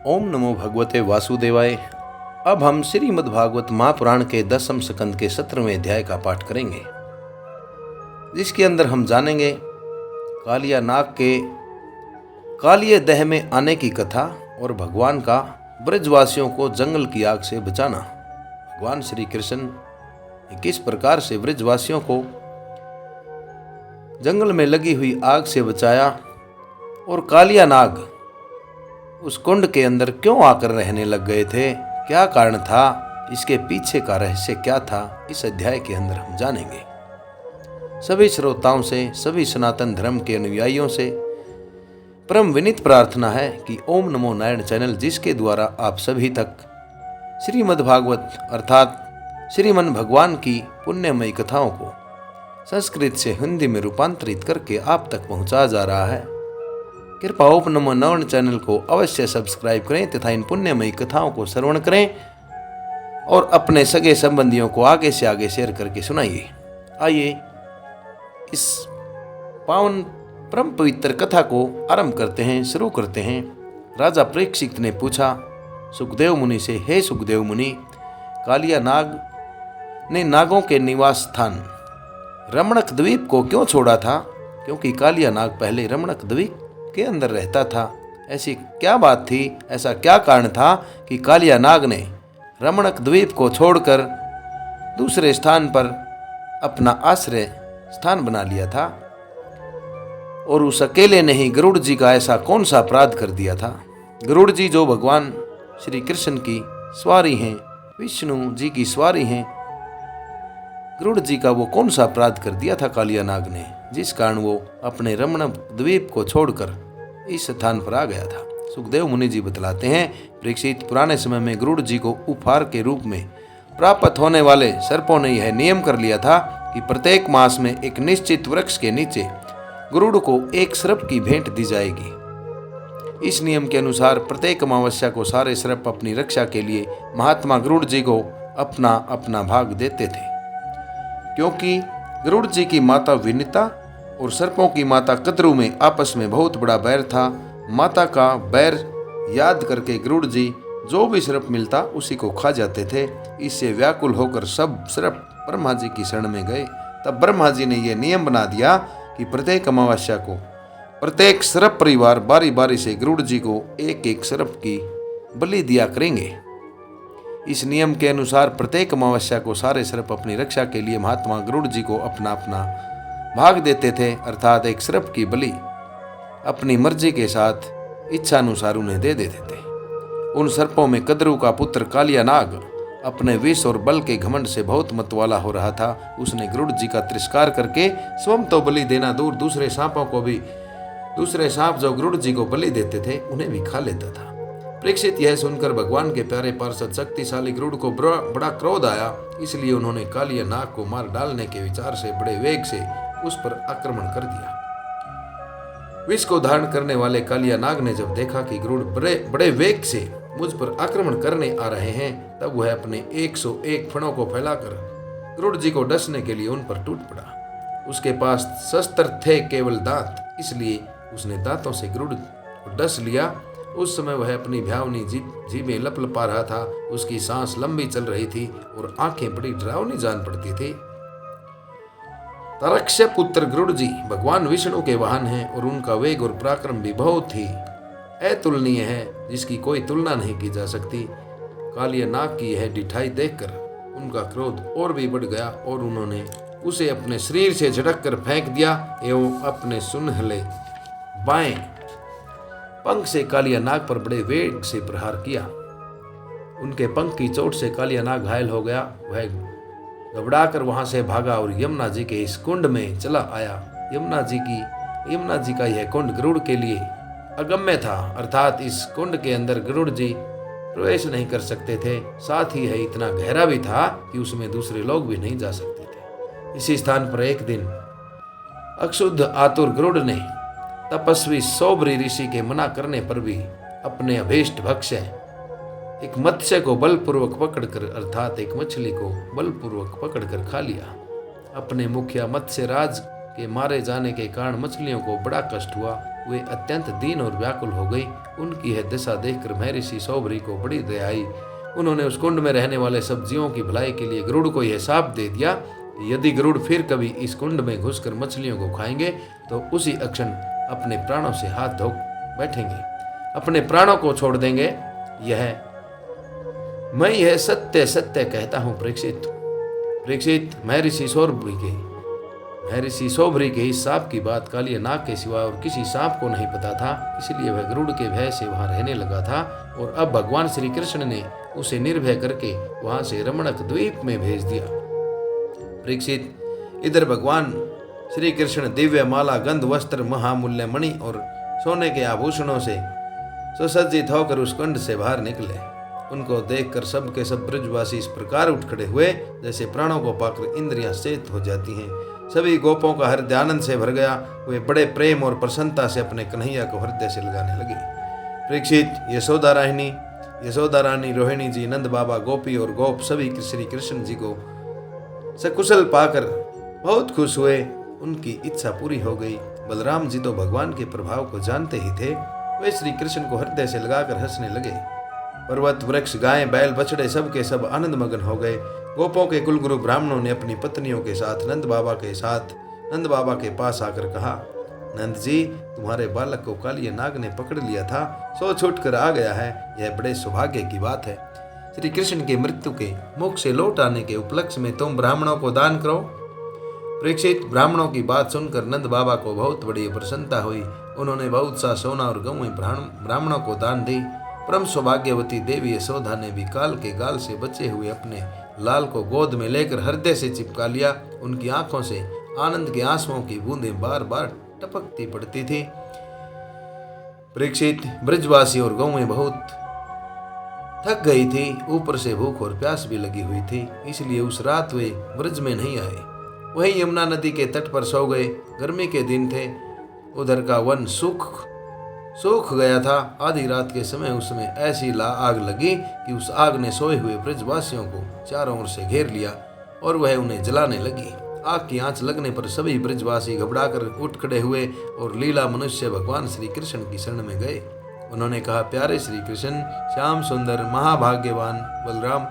ओम नमो भगवते वासुदेवाय। अब हम श्रीमद्भागवत महापुराण के 10वें स्कंद के 17वें अध्याय का पाठ करेंगे, जिसके अंदर हम जानेंगे कालिया नाग के कालिय दह में आने की कथा और भगवान का ब्रजवासियों को जंगल की आग से बचाना। भगवान श्री कृष्ण ने किस प्रकार से ब्रजवासियों को जंगल में लगी हुई आग से बचाया और कालिया नाग उस कुंड के अंदर क्यों आकर रहने लग गए थे, क्या कारण था, इसके पीछे का रहस्य क्या था, इस अध्याय के अंदर हम जानेंगे। सभी श्रोताओं से, सभी सनातन धर्म के अनुयायियों से परम विनीत प्रार्थना है कि ओम नमो नारायण चैनल, जिसके द्वारा आप सभी तक श्रीमद्भागवत अर्थात श्रीमन भगवान की पुण्यमयी कथाओं को संस्कृत से हिंदी में रूपांतरित करके आप तक पहुंचा जा रहा है, कृपा ओम नमो नारायण चैनल को अवश्य सब्सक्राइब करें तथा इन पुण्यमयी कथाओं को श्रवण करें और अपने सगे संबंधियों को आगे से आगे शेयर करके सुनाइए। आइए इस पावन परम पवित्र कथा को आरंभ करते हैं, शुरू करते हैं। राजा परीक्षित ने पूछा सुखदेव मुनि से, हे सुखदेव मुनि, कालिया नाग ने नागों के निवास स्थान रमणक द्वीप को क्यों छोड़ा था? क्योंकि कालिया नाग पहले रमणक द्वीप के अंदर रहता था। ऐसी क्या बात थी, ऐसा क्या कारण था कि कालिया नाग ने रमणक द्वीप को छोड़कर दूसरे स्थान पर अपना आश्रय स्थान बना लिया था? और उस अकेले ने ही गरुड़ जी का ऐसा कौन सा अपराध कर दिया था? गरुड़ जी जो भगवान श्री कृष्ण की सवारी हैं, विष्णु जी की सवारी हैं, गरुड़ जी का वो कौन सा अपराध कर दिया था कालिया नाग ने, जिस कारण वो अपने रमण द्वीप को छोड़कर इस स्थान पर आ गया था? सुखदेव मुनि जी बतलाते हैं, परीक्षित, पुराने समय में गरुड़ जी को उपहार के रूप में प्राप्त होने वाले सर्पों ने यह नियम कर लिया था कि प्रत्येक मास में एक निश्चित वृक्ष के नीचे गरुड़ को एक सर्प की भेंट दी जाएगी। इस नियम के अनुसार प्रत्येक अमावस्या को सारे सर्प अपनी रक्षा के लिए महात्मा गरुड़ जी को अपना अपना भाग देते थे। क्योंकि गरुड़ जी की माता विनिता और सर्पों की माता कद्रू में आपस में बहुत बड़ा बैर था। माता का बैर याद करके गरुड़ जी जो भी सर्प मिलता उसी को खा जाते थे। इससे व्याकुल होकर सब सर्प ब्रह्मा जी की शरण में गए। तब ब्रह्मा जी ने यह नियम बना दिया कि प्रत्येक अमावस्या को प्रत्येक सर्प परिवार बारी बारी से गरुड़ जी को एक एक सर्प की बलि दिया करेंगे। इस नियम के अनुसार प्रत्येक अमावस्या को सारे सर्प अपनी रक्षा के लिए महात्मा गरुड़ जी को अपना अपना भाग देते थे, अर्थात एक सर्प की बलि अपनी मर्जी के साथ इच्छा अनुसार उन्हें दे देते थे। उन सर्पों में कद्रू का पुत्र कालिया नाग अपने विष और बल के घमंड से बहुत मतवाला हो रहा था। उसने गरुड़ जी का तिरस्कार करके स्वयं तो बलि देना दूर, दूसरे सांपों को भी, दूसरे सांप जो गरुड़ जी को बलि देते थे उन्हें भी खा लेता था। परीक्षित, यह सुनकर भगवान के प्यारे पार्षद शक्तिशाली गरुड़ को बड़ा क्रोध आया, इसलिए उन्होंने कालिया नाग को मार डालने के विचार से बड़े वेग से उस पर आक्रमण कर दिया। विष को धारण करने वाले कालिया नाग ने जब देखा कि गरुड़ बड़े वेग से मुझ पर आक्रमण करने आ रहे हैं, तब वह अपने 101 फणों को फैलाकर गरुड़ जी को डसने के लिए उन पर टूट पड़ा। उसके पास शस्त्र थे केवल दांत, इसलिए उसने दांतों से गरुड़ को डस लिया। उस समय वह अपनी भयावनी जीभें लपलपा रहा था। उसकी सांस लंबी चल रही थी और आंखें बड़ी डरावनी जान पड़ती थी। तारक्ष्य पुत्र गरुड़ जी भगवान विष्णु के वाहन हैं और उनका वेग और पराक्रम भी बहुत ही अतुलनीय है, जिसकी कोई तुलना नहीं की जा सकती। कालिया नाग की यह ढिठाई देखकर उनका क्रोध और भी बढ़ गया और उन्होंने उसे अपने शरीर से झटक कर फेंक दिया एवं अपने सुनहले बाएं पंख से कालिया नाग पर बड़े वेग से प्रहार किया। उनके पंख की चोट से कालिया नाग घायल हो गया। वह घबराकर वहां से भागा और यमुना जी के इस कुंड में चला आया। यमुना जी का यह कुंड गरुड़ के लिए अगम्य था, अर्थात इस कुंड के अंदर गरुड़ जी प्रवेश नहीं कर सकते थे। साथ ही है इतना गहरा भी था कि उसमें दूसरे लोग भी नहीं जा सकते थे। इसी स्थान पर एक दिन अक्षुद्ध आतुर गरुड़ ने तपस्वी सौबरी ऋषि के मना करने पर भी अपने अभीष्ट भक्ष्य एक मत्स्य को बलपूर्वक पकड़कर, अर्थात एक मछली को बलपूर्वक पकड़कर खा लिया। अपने मुखिया मत्स्य राज के मारे जाने के कारण मछलियों को बड़ा कष्ट हुआ। वे अत्यंत दीन और व्याकुल हो गई उनकी यह दशा देखकर महर्षि सौभरी को बड़ी दया आई। उन्होंने उस कुंड में रहने वाले सब जीवों की भलाई के लिए गरुड़ को यह शाप दे दिया कि यदि गरुड़ फिर कभी इस कुंड में घुसकर मछलियों को खाएंगे तो उसी अक्षण अपने प्राणों से हाथ धो बैठेंगे, अपने प्राणों को छोड़ देंगे। मैं यह सत्य सत्य कहता हूं परीक्षित, महर्षि सौभरी के इस सांप की बात कालिया नाग के सिवा और किसी सांप को नहीं पता था, इसलिए वह गरुड़ के भय से वहां रहने लगा था। और अब भगवान श्री कृष्ण ने उसे निर्भय करके वहां से रमणक द्वीप में भेज दिया। परीक्षित, इधर भगवान श्री कृष्ण दिव्य माला, गंध, वस्त्र, महामूल्य मणि और सोने के आभूषणों से सुसज्जित होकर उस कुंड से बाहर निकले। उनको देखकर सब के सब ब्रजवासी इस प्रकार उठ खड़े हुए जैसे प्राणों को पाकर इंद्रियां चेत हो जाती हैं। सभी गोपों का हृदय आनंद से भर गया। वे बड़े प्रेम और प्रसन्नता से अपने कन्हैया को हृदय से लगाने लगे। परीक्षित, यशोदा रानी, रोहिणी जी, नंद बाबा, गोपी और गोप सभी श्री कृष्ण जी को सकुशल पाकर बहुत खुश हुए। उनकी इच्छा पूरी हो गई। बलराम जी तो भगवान के प्रभाव को जानते ही थे। वे श्री कृष्ण को हृदय से लगाकर हंसने लगे। पर्वत, वृक्ष, गाय, बैल, बछड़े सब के सब आनंद मगन हो गए। गोपों के कुलगुरु ब्राह्मणों ने अपनी पत्नियों के साथ नंद बाबा के पास आकर कहा, नंद जी, तुम्हारे बालक को कालिया नाग ने पकड़ लिया था, सो छूट कर आ गया है। यह बड़े सौभाग्य की बात है। श्री कृष्ण के मृत्यु के मुख से लौट आने के उपलक्ष्य में तुम ब्राह्मणों को दान करो। परीक्षित, ब्राह्मणों की बात सुनकर नंद बाबा को बहुत बड़ी प्रसन्नता हुई। उन्होंने बहुत सा सोना और गौएं ब्राह्मणों को दान दी। परम सौभाग्यवती देवी यशोदा ने भी काल के गाल से बचे हुए अपने लाल को गोद में लेकर हृदय से चिपका लिया। उनकी आंखों से आनंद के आंसुओं की बूंदें बार बार टपकती पड़ती थी। परीक्षित, ब्रजवासी और गौएं बहुत थक गई थी, ऊपर से भूख और प्यास भी लगी हुई थी, इसलिए उस रात वे ब्रज में नहीं आए। वहीं यमुना नदी के तट पर सो गए। गर्मी के दिन थे, उधर का वन सूख गया था। आधी रात के समय उसमें ऐसी आग लगी कि उस आग ने सोए हुए ब्रजवासियों को चारों ओर से घेर लिया और वह उन्हें जलाने लगी। आग की आंच लगने पर सभी ब्रजवासी घबराकर उठ खड़े हुए और लीला मनुष्य भगवान श्री कृष्ण की शरण में गए। उन्होंने कहा, प्यारे श्री कृष्ण, श्याम सुंदर, महाभाग्यवान बलराम,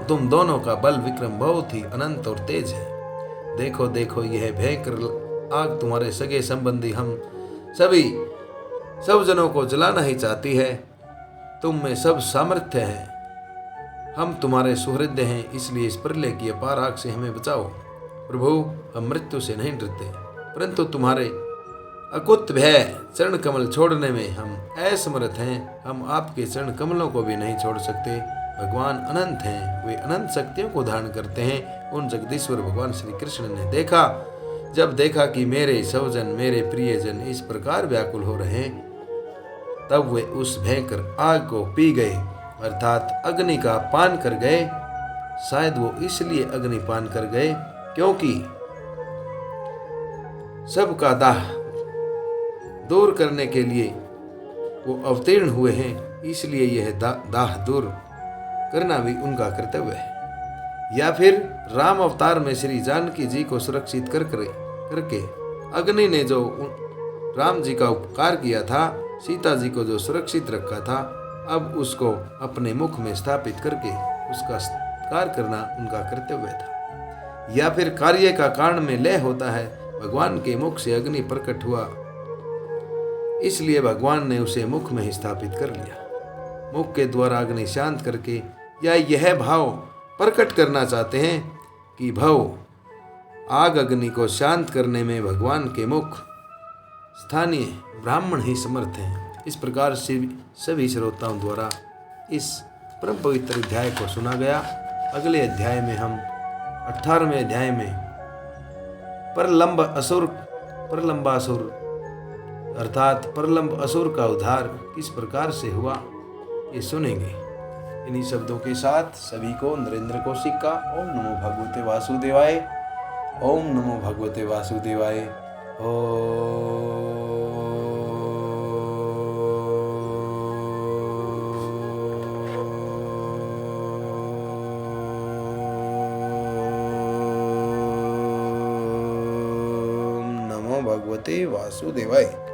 तुम दोनों का बल विक्रम बहुत ही अनंत और तेज है। देखो देखो, यह भयंकर आग तुम्हारे सगे संबंधी हम सब जनों को जलाना ही चाहती है। तुम में सब सामर्थ्य है। हम तुम्हारे सुहृदय हैं, इसलिए इस प्रलय की अपार आग से हमें बचाओ। प्रभु, हम मृत्यु से नहीं डरते, परंतु तुम्हारे अकुत भय चरण कमल छोड़ने में हम असमर्थ हैं। हम आपके चरण कमलों को भी नहीं छोड़ सकते। भगवान अनंत हैं, वे अनंत शक्तियों को धारण करते हैं। उन जगदीश्वर भगवान श्री कृष्ण ने जब देखा कि मेरे सवजन, मेरे प्रियजन इस प्रकार व्याकुल हो रहे हैं, तब वे उस भयंकर आग को पी गए, अर्थात अग्नि का पान कर गए। शायद वो इसलिए अग्निपान कर गए क्योंकि सबका दाह दूर करने के लिए वो अवतीर्ण हुए हैं, इसलिए यह दाह दूर करना भी उनका कर्तव्य है। या फिर राम अवतार में श्री जानकी जी को सुरक्षित करके अग्नि ने जो राम जी का उपकार किया था, सीता जी को जो सुरक्षित रखा था, अब उसको अपने मुख में स्थापित करके उसका सत्कार करना उनका कर्तव्य था। या फिर कार्य का कारण में लय होता है। भगवान के मुख से अग्नि प्रकट हुआ, इसलिए भगवान ने उसे मुख में ही स्थापित कर लिया। मुख के द्वारा अग्नि शांत करके, या यह भाव प्रकट करना चाहते हैं कि आग अग्नि को शांत करने में भगवान के मुख स्थानीय ब्राह्मण ही समर्थ हैं। इस प्रकार से सभी श्रोताओं द्वारा इस परम पवित्र अध्याय को सुना गया। अगले अध्याय में हम 18वें अध्याय में प्रलंबासुर अर्थात प्रलंब असुर का उद्धार किस प्रकार से हुआ, ये सुनेंगे। इन्हीं शब्दों के साथ सभी को नरेंद्र कौशिक का ओम नमो भगवते वासुदेवाय, ओम नमो भगवते वासुदेवाय। ओम नमो भगवते वासुदेवाय।